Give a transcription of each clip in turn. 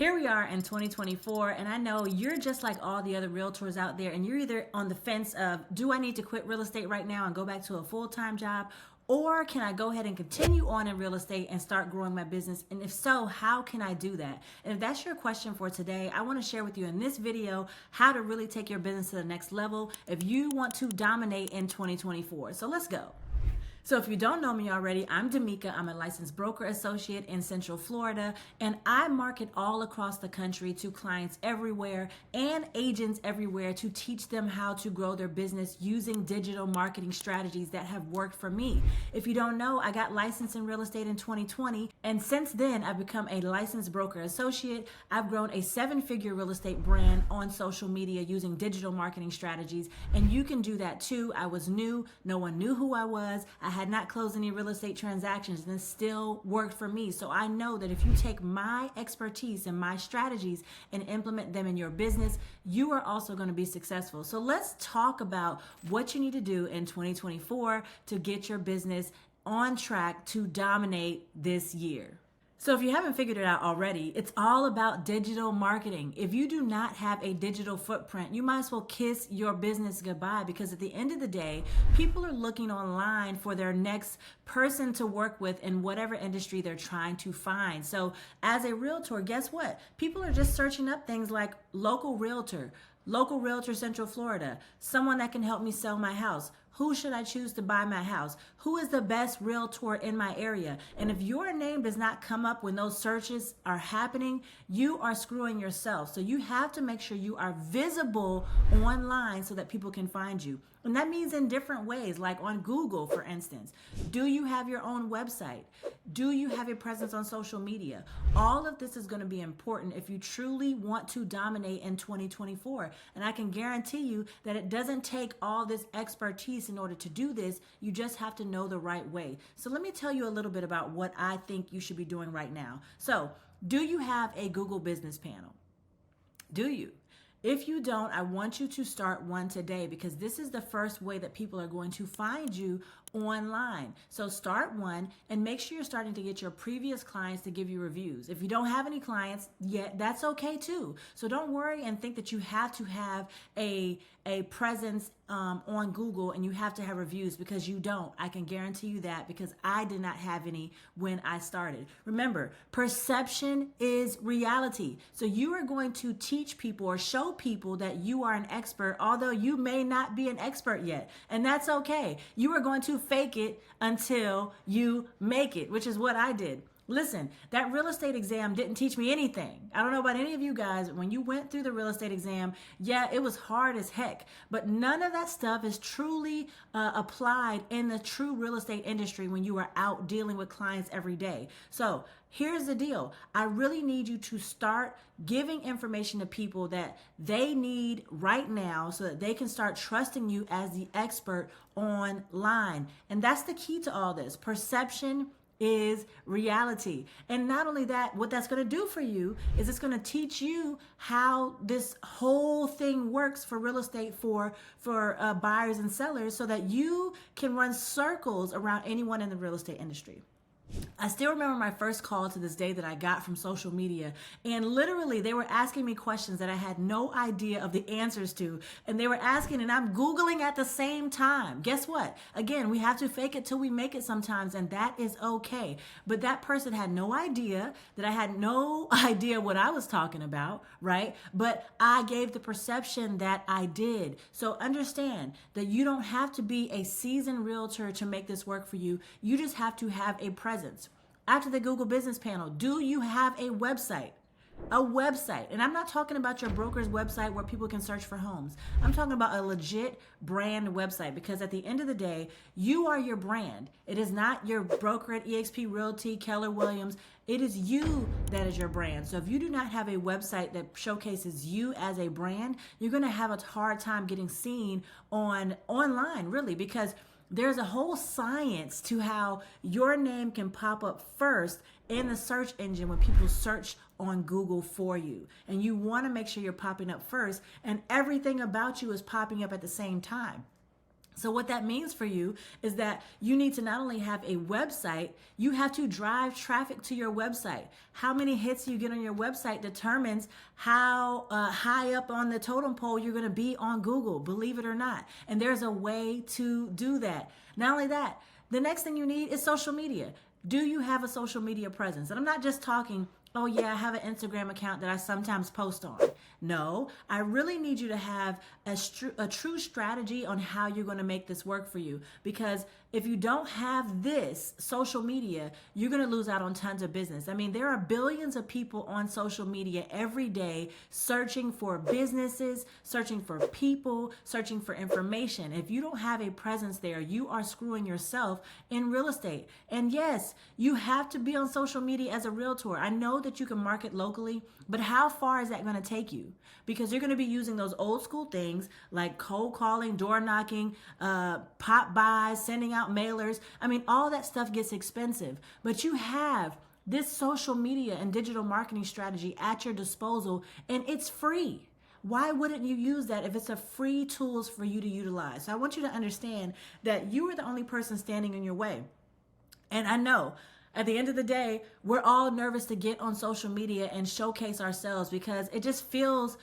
Here we are in 2024, and I know you're just like all the other realtors out there, and you're either on the fence of, do I need to quit real estate right now and go back to a full-time job? Or can I go ahead and continue on in real estate and start growing my business? And if so, how can I do that? And if that's your question for today, I want to share with you in this video how to really take your business to the next level if you want to dominate in 2024. So let's go. So if you don't know me already, I'm Damika. I'm a licensed broker associate in Central Florida, and I market all across the country to clients everywhere and agents everywhere to teach them how to grow their business using digital marketing strategies that have worked for me. If you don't know, I got licensed in real estate in 2020, and since then I've become a licensed broker associate. I've grown a 7-figure real estate brand on social media using digital marketing strategies, and you can do that too. I was new. No one knew who I was. I had not closed any real estate transactions, and it still worked for me. So I know that if you take my expertise and my strategies and implement them in your business, you are also going to be successful. So let's talk about what you need to do in 2024 to get your business on track to dominate this year. So if you haven't figured it out already, it's all about digital marketing. If you do not have a digital footprint, you might as well kiss your business goodbye, because at the end of the day, people are looking online for their next person to work with in whatever industry they're trying to find. So as a realtor, guess what? People are just searching up things like local realtor Central Florida, someone that can help me sell my house. Who should I choose to buy my house? Who is the best realtor in my area? And if your name does not come up when those searches are happening, you are screwing yourself. So you have to make sure you are visible online so that people can find you. And that means in different ways, like on Google, for instance. Do you have your own website? Do you have a presence on social media? All of this is going to be important if you truly want to dominate in 2024. And I can guarantee you that it doesn't take all this expertise in order to do this. You just have to know the right way. So let me tell you a little bit about what I think you should be doing right now. So, do you have a Google business panel? Do you? If you don't, I want you to start one today, because this is the first way that people are going to find you online. So start one and make sure you're starting to get your previous clients to give you reviews. If you don't have any clients yet, that's okay too. So don't worry and think that you have to have a presence on Google and you have to have reviews, because you don't. I can guarantee you that, because I did not have any when I started. Remember, perception is reality. So you are going to teach people or show people that you are an expert, although you may not be an expert yet. And that's okay. You are going to fake it until you make it, which is what I did. Listen, that real estate exam didn't teach me anything. I don't know about any of you guys, when you went through the real estate exam, yeah, it was hard as heck, but none of that stuff is truly applied in the true real estate industry when you are out dealing with clients every day. So here's the deal. I really need you to start giving information to people that they need right now so that they can start trusting you as the expert online. And that's the key to all this. Perception is reality. And not only that, what that's going to do for you is it's going to teach you how this whole thing works for real estate for buyers and sellers, so that you can run circles around anyone in the real estate industry. I still remember my first call to this day that I got from social media, and literally they were asking me questions that I had no idea of the answers to, and they were asking and I'm Googling at the same time. Guess what? Again, we have to fake it till we make it sometimes, and that is okay. But that person had no idea that I had no idea what I was talking about, right? But I gave the perception that I did. So understand that you don't have to be a seasoned realtor to make this work for you. You just have to have a presence. After the Google business panel, do you have a website? A website. And I'm not talking about your broker's website where people can search for homes. I'm talking about a legit brand website, because at the end of the day, you are your brand. It is not your broker at eXp Realty, Keller Williams. It is you that is your brand. So if you do not have a website that showcases you as a brand, you're going to have a hard time getting seen online, really, because there's a whole science to how your name can pop up first in the search engine when people search on Google for you. And you want to make sure you're popping up first and everything about you is popping up at the same time. So what that means for you is that you need to not only have a website, you have to drive traffic to your website. How many hits you get on your website determines how high up on the totem pole you're going to be on Google, believe it or not. And there's a way to do that. Not only that, the next thing you need is social media. Do you have a social media presence? And I'm not just talking, oh yeah, I have an Instagram account that I sometimes post on. No, I really need you to have a true strategy on how you're going to make this work for you. Because if you don't have this social media, you're going to lose out on tons of business. I mean, there are billions of people on social media every day searching for businesses, searching for people, searching for information. If you don't have a presence there, you are screwing yourself in real estate. And yes, you have to be on social media as a realtor. I know that you can market locally, but how far is that going to take you? Because you're going to be using those old school things like cold calling, door knocking, pop buys, sending out mailers. I mean, all that stuff gets expensive, but you have this social media and digital marketing strategy at your disposal, and it's free. Why wouldn't you use that if it's a free tools for you to utilize? So I want you to understand that you are the only person standing in your way. And I know at the end of the day, we're all nervous to get on social media and showcase ourselves because it just feels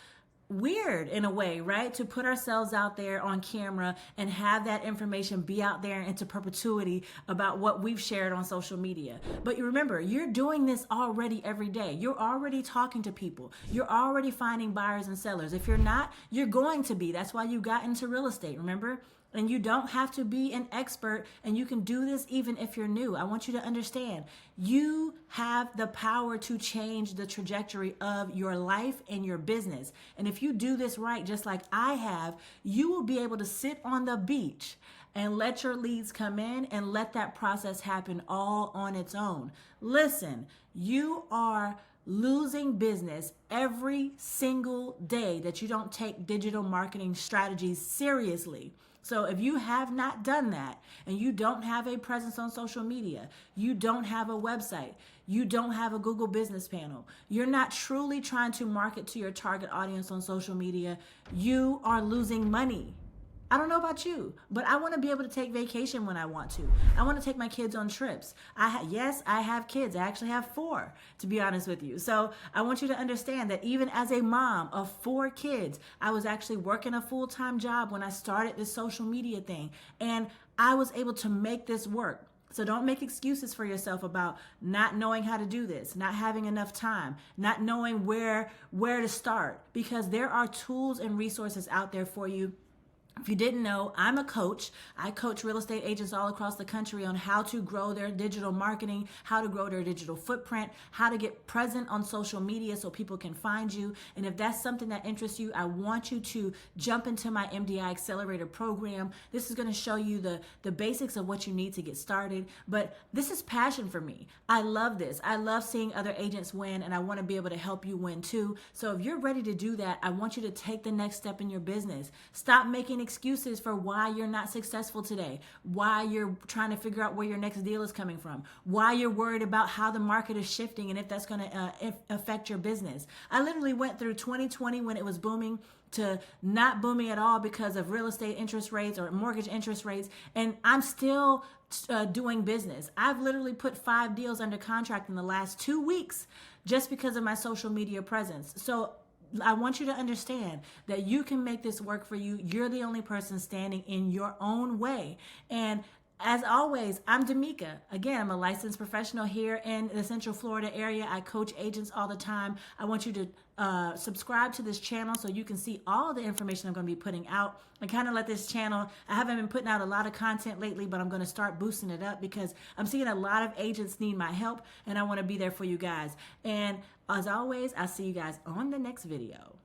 weird in a way, right? To put ourselves out there on camera and have that information be out there into perpetuity about what we've shared on social media. But you remember, you're doing this already every day. You're already talking to people. You're already finding buyers and sellers. If you're not, you're going to be. That's why you got into real estate, remember? And you don't have to be an expert, and you can do this even if you're new. I want you to understand, you have the power to change the trajectory of your life and your business. And if you do this right, just like I have, you will be able to sit on the beach and let your leads come in and let that process happen all on its own. Listen, you are losing business every single day that you don't take digital marketing strategies seriously. So if you have not done that and you don't have a presence on social media, you don't have a website, you don't have a Google business panel, you're not truly trying to market to your target audience on social media, you are losing money. I don't know about you, but I want to be able to take vacation when I want to. I want to take my kids on trips. Yes, I have kids. I actually have 4, to be honest with you. So I want you to understand that even as a mom of 4 kids, I was actually working a full-time job when I started this social media thing. And I was able to make this work. So don't make excuses for yourself about not knowing how to do this, not having enough time, not knowing where to start, because there are tools and resources out there for you. If you didn't know, I'm a coach. I coach real estate agents all across the country on how to grow their digital marketing, how to grow their digital footprint, how to get present on social media so people can find you. And if that's something that interests you, I want you to jump into my MDI Accelerator program. This is going to show you the basics of what you need to get started. But this is passion for me. I love this. I love seeing other agents win, and I want to be able to help you win too. So if you're ready to do that, I want you to take the next step in your business. Stop making excuses for why you're not successful today, why you're trying to figure out where your next deal is coming from, why you're worried about how the market is shifting and if that's going to affect your business. I literally went through 2020 when it was booming to not booming at all because of real estate interest rates or mortgage interest rates, and I'm still doing business. I've literally put 5 deals under contract in the last 2 weeks just because of my social media presence. So I want you to understand that you can make this work for you. You're the only person standing in your own way. And as always, I'm Damika. Again, I'm a licensed professional here in the Central Florida area. I coach agents all the time. I want you to subscribe to this channel so you can see all the information I'm going to be putting out. I kind of let this channel, I haven't been putting out a lot of content lately, but I'm going to start boosting it up because I'm seeing a lot of agents need my help, and I want to be there for you guys. And as always, I'll see you guys on the next video.